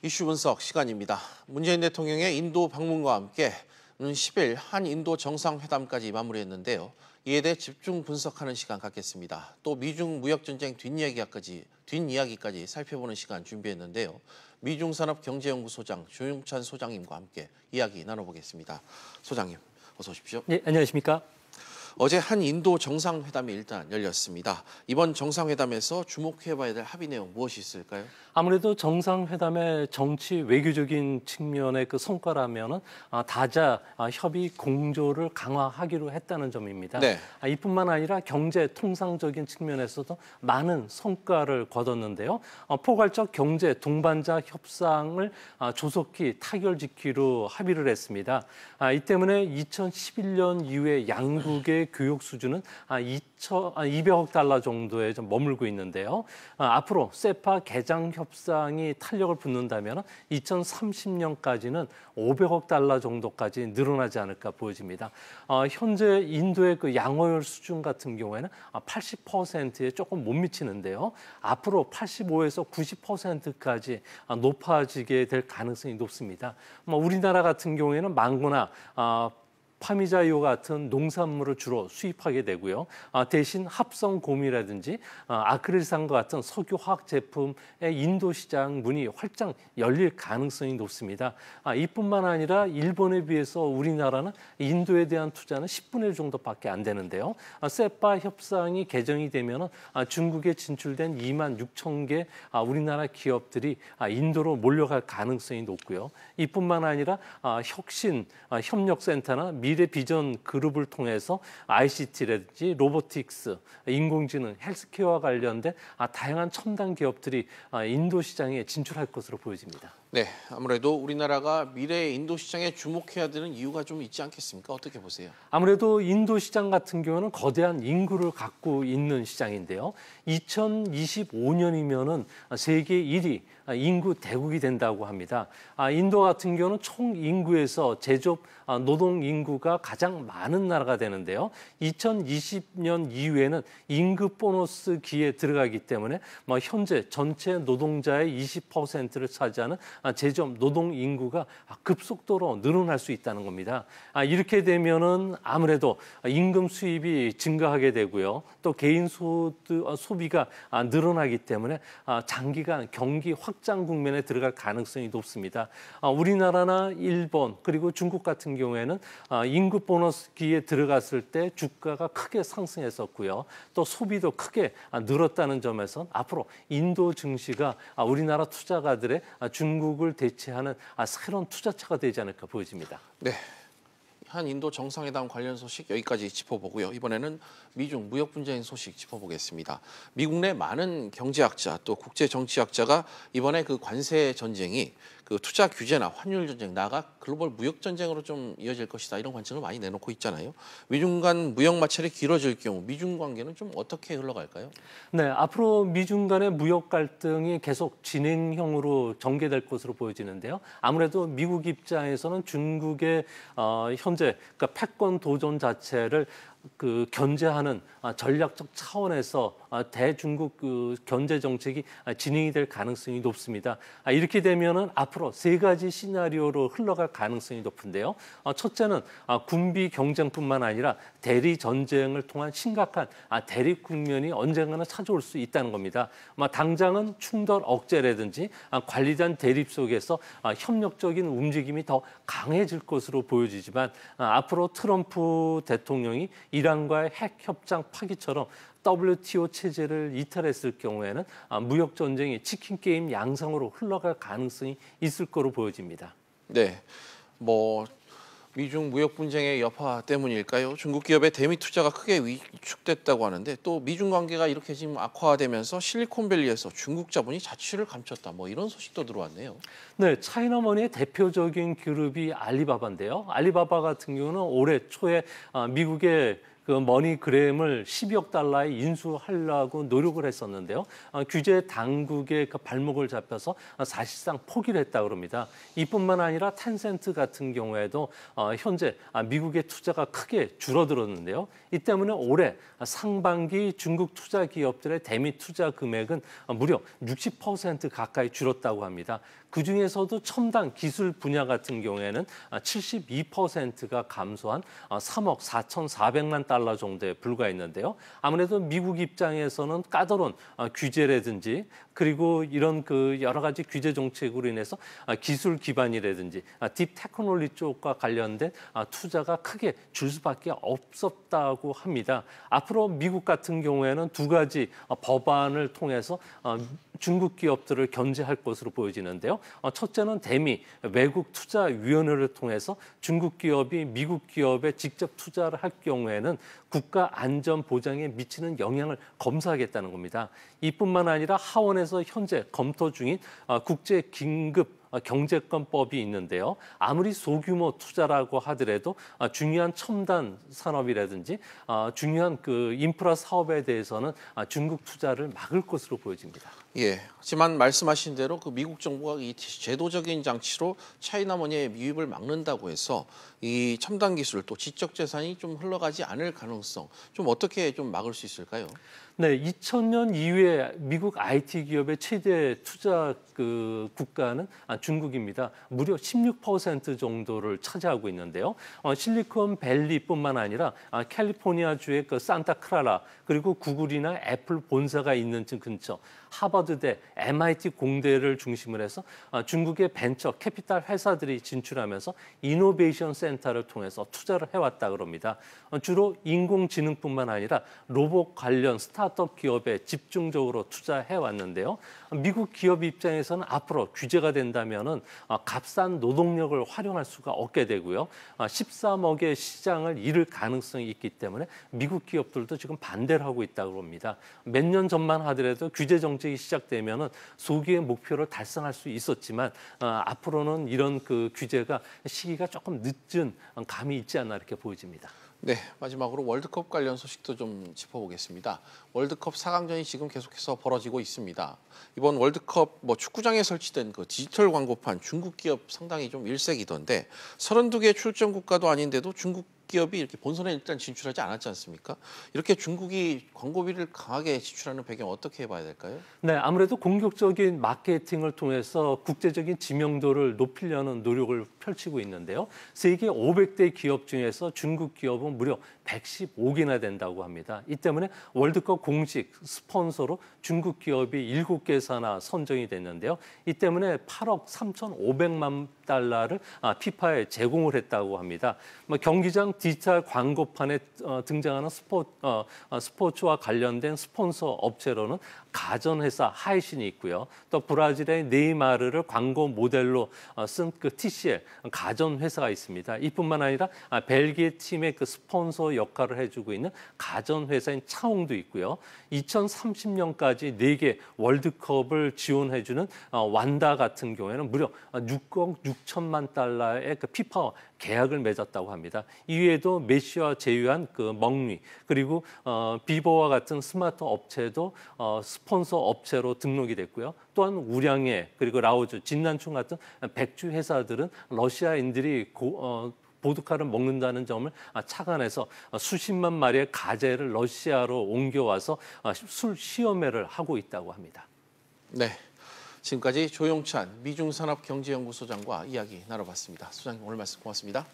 이슈 분석 시간입니다. 문재인 대통령의 인도 방문과 함께 10일 한인도 정상회담까지 마무리했는데요. 이에 대해 집중 분석하는 시간 갖겠습니다. 또 미중 무역전쟁 뒷이야기까지 살펴보는 시간 준비했는데요. 미중산업경제연구소장 조용찬 소장님과 함께 이야기 나눠보겠습니다. 소장님, 어서 오십시오. 네, 안녕하십니까? 어제 한인도 정상회담이 일단 열렸습니다. 이번 정상회담에서 주목해봐야 될 합의 내용 무엇이 있을까요? 아무래도 정상회담의 정치 외교적인 측면의 그 성과라면은 다자 협의 공조를 강화하기로 했다는 점입니다. 네. 이뿐만 아니라 경제 통상적인 측면에서도 많은 성과를 거뒀는데요. 포괄적 경제 동반자 협상을 조속히 타결짓기로 합의를 했습니다. 이 때문에 2011년 이후에 양국의 교육 수준은 200억 달러 정도에 좀 머물고 있는데요. 앞으로 세파 개장 협상이 탄력을 붙는다면 2030년까지는 500억 달러 정도까지 늘어나지 않을까 보여집니다. 현재 인도의 그 양호율 수준 같은 경우에는 80%에 조금 못 미치는데요. 앞으로 85에서 90%까지 높아지게 될 가능성이 높습니다. 우리나라 같은 경우에는 망고나 파미자이오 같은 농산물을 주로 수입하게 되고요. 대신 합성곰이라든지 아크릴산과 같은 석유화학 제품의 인도 시장 문이 활짝 열릴 가능성이 높습니다. 이뿐만 아니라 일본에 비해서 우리나라는 인도에 대한 투자는 10분의 1 정도밖에 안 되는데요. 세파 협상이 개정이 되면 중국에 진출된 2만 6천 개 우리나라 기업들이 인도로 몰려갈 가능성이 높고요. 이뿐만 아니라 혁신 협력센터나 미래 비전 그룹을 통해서 ICT라든지 로보틱스, 인공지능, 헬스케어와 관련된 다양한 첨단 기업들이 인도 시장에 진출할 것으로 보여집니다. 네, 아무래도 우리나라가 미래의 인도 시장에 주목해야 되는 이유가 좀 있지 않겠습니까? 어떻게 보세요? 아무래도 인도 시장 같은 경우는 거대한 인구를 갖고 있는 시장인데요. 2025년이면은 세계 1위 인구 대국이 된다고 합니다. 인도 같은 경우는 총 인구에서 제조업 노동 인구가 가장 많은 나라가 되는데요. 2020년 이후에는 임금 보너스기에 들어가기 때문에 현재 전체 노동자의 20%를 차지하는 제조업 노동 인구가 급속도로 늘어날 수 있다는 겁니다. 이렇게 되면은 아무래도 임금 수입이 증가하게 되고요. 또 개인 소비가 늘어나기 때문에 장기간 경기 확장 국면에 들어갈 가능성이 높습니다. 우리나라나 일본 그리고 중국 같은 경우에는 임금 보너스기에 들어갔을 때 주가가 크게 상승했었고요. 또 소비도 크게 늘었다는 점에서 앞으로 인도 증시가 우리나라 투자가들의 중국을 대체하는 새로운 투자처가 되지 않을까 보여집니다. 네, 한인도 정상회담 관련 소식 여기까지 짚어보고요. 이번에는 미중 무역 분쟁 소식 짚어보겠습니다. 미국 내 많은 경제학자 또 국제 정치학자가 이번에 그 관세 전쟁이 그 투자 규제나 환율 전쟁 나아가 글로벌 무역 전쟁으로 좀 이어질 것이다 이런 관측을 많이 내놓고 있잖아요. 미중 간 무역 마찰이 길어질 경우 미중 관계는 좀 어떻게 흘러갈까요? 네, 앞으로 미중 간의 무역 갈등이 계속 진행형으로 전개될 것으로 보여지는데요. 아무래도 미국 입장에서는 중국의 현재 그러니까 패권 도전 자체를 견제하는 전략적 차원에서 대중국 견제 정책이 진행이 될 가능성이 높습니다. 이렇게 되면은 앞으로 세 가지 시나리오로 흘러갈 가능성이 높은데요. 첫째는 군비 경쟁뿐만 아니라 대리 전쟁을 통한 심각한 대립 국면이 언젠가는 찾아올 수 있다는 겁니다. 당장은 충돌 억제라든지 관리된 대립 속에서 협력적인 움직임이 더 강해질 것으로 보여지지만 앞으로 트럼프 대통령이 이란과의 핵 협상 파기처럼 WTO 체제를 이탈했을 경우에는 무역 전쟁이 치킨 게임 양상으로 흘러갈 가능성이 있을 거로 보여집니다. 네, 미중 무역 분쟁의 여파 때문일까요? 중국 기업의 대미 투자가 크게 위축됐다고 하는데 또 미중 관계가 이렇게 지금 악화되면서 실리콘밸리에서 중국 자본이 자취를 감췄다 이런 소식도 들어왔네요. 네, 차이나머니의 대표적인 그룹이 알리바바인데요. 알리바바 같은 경우는 올해 초에 미국의 그 머니그램을 12억 달러에 인수하려고 노력을 했었는데요. 규제 당국의 그 발목을 잡혀서 사실상 포기를 했다고 합니다. 이뿐만 아니라 텐센트 같은 경우에도 현재 미국의 투자가 크게 줄어들었는데요. 이 때문에 올해 상반기 중국 투자 기업들의 대미 투자 금액은 무려 60% 가까이 줄었다고 합니다. 그중에서도 첨단 기술 분야 같은 경우에는 72%가 감소한 3억 4,400만 달러 정도에 불과했는데요. 아무래도 미국 입장에서는 까다로운 규제라든지 그리고 이런 그 여러 가지 규제 정책으로 인해서 기술 기반이라든지 딥 테크놀로지 쪽과 관련된 투자가 크게 줄 수밖에 없었다고 합니다. 앞으로 미국 같은 경우에는 두 가지 법안을 통해서 중국 기업들을 견제할 것으로 보여지는데요. 첫째는 대미 외국투자위원회를 통해서 중국 기업이 미국 기업에 직접 투자를 할 경우에는 국가 안전 보장에 미치는 영향을 검사하겠다는 겁니다. 이뿐만 아니라 하원에서 현재 검토 중인 국제 긴급 경제권법이 있는데요. 아무리 소규모 투자라고 하더라도 중요한 첨단 산업이라든지 중요한 그 인프라 사업에 대해서는 중국 투자를 막을 것으로 보여집니다. 예. 하지만 말씀하신 대로 그 미국 정부가 이 제도적인 장치로 차이나머니의 유입을 막는다고 해서 이 첨단 기술 또 지적 재산이 좀 흘러가지 않을 가능성 좀 어떻게 좀 막을 수 있을까요? 네, 2000년 이후에 미국 IT 기업의 최대 투자 그 국가는 중국입니다. 무려 16% 정도를 차지하고 있는데요. 실리콘밸리뿐만 아니라 캘리포니아주의 그 산타크라라 그리고 구글이나 애플 본사가 있는 근처 하버드대, MIT 공대를 중심으로 해서 중국의 벤처 캐피탈 회사들이 진출하면서 이노베이션 센터를 통해서 투자를 해왔다고 합니다. 주로 인공지능뿐만 아니라 로봇 관련 스타트업 기업에 집중적으로 투자해왔는데요. 미국 기업 입장에서는 앞으로 규제가 된다면은 값싼 노동력을 활용할 수가 없게 되고요. 13억의 시장을 잃을 가능성이 있기 때문에 미국 기업들도 지금 반대를 하고 있다고 합니다. 몇 년 전만 하더라도 규제 정책이 시작되면은 소기의 목표를 달성할 수 있었지만 앞으로는 이런 그 규제가 시기가 조금 늦은 감이 있지 않나 이렇게 보여집니다. 네, 마지막으로 월드컵 관련 소식도 좀 짚어보겠습니다. 월드컵 4강전이 지금 계속해서 벌어지고 있습니다. 이번 월드컵 축구장에 설치된 그 디지털 광고판 중국 기업 상당히 좀 일색이던데 32개 출전 국가도 아닌데도 중국 기업이 이렇게 본선에 일단 진출하지 않았지 않습니까? 이렇게 중국이 광고비를 강하게 지출하는 배경 어떻게 봐야 될까요? 네, 아무래도 공격적인 마케팅을 통해서 국제적인 지명도를 높이려는 노력을 펼치고 있는데요. 세계 500대 기업 중에서 중국 기업은 무려 115개나 된다고 합니다. 이 때문에 월드컵 공식 스폰서로 중국 기업이 7개사나 선정이 됐는데요. 이 때문에 8억 3,500만 달러를 피파에 제공을 했다고 합니다. 경기장 디지털 광고판에 등장하는 스포츠와 관련된 스폰서 업체로는 가전회사 하이신이 있고요. 또 브라질의 네이마르를 광고 모델로 쓴 그 TCL 가전회사가 있습니다. 이뿐만 아니라 벨기에 팀의 그 스폰서 역할을 해주고 있는 가전회사인 차홍도 있고요. 2030년까지 4개 월드컵을 지원해주는 완다 같은 경우에는 무려 6억 6천만 달러의 그 피파와 계약을 맺었다고 합니다. 이외에도 메시와 제휴한 그 먹리 그리고 비버와 같은 스마트 업체도 스폰서 업체로 등록이 됐고요. 또한 우량회 그리고 라오즈, 진난충 같은 백주 회사들은 러시아인들이 보드카를 먹는다는 점을 착안해서 수십만 마리의 가재를 러시아로 옮겨와서 술 시험회를 하고 있다고 합니다. 네, 지금까지 조용찬 미중산업경제연구소장과 이야기 나눠봤습니다. 소장님 오늘 말씀 고맙습니다.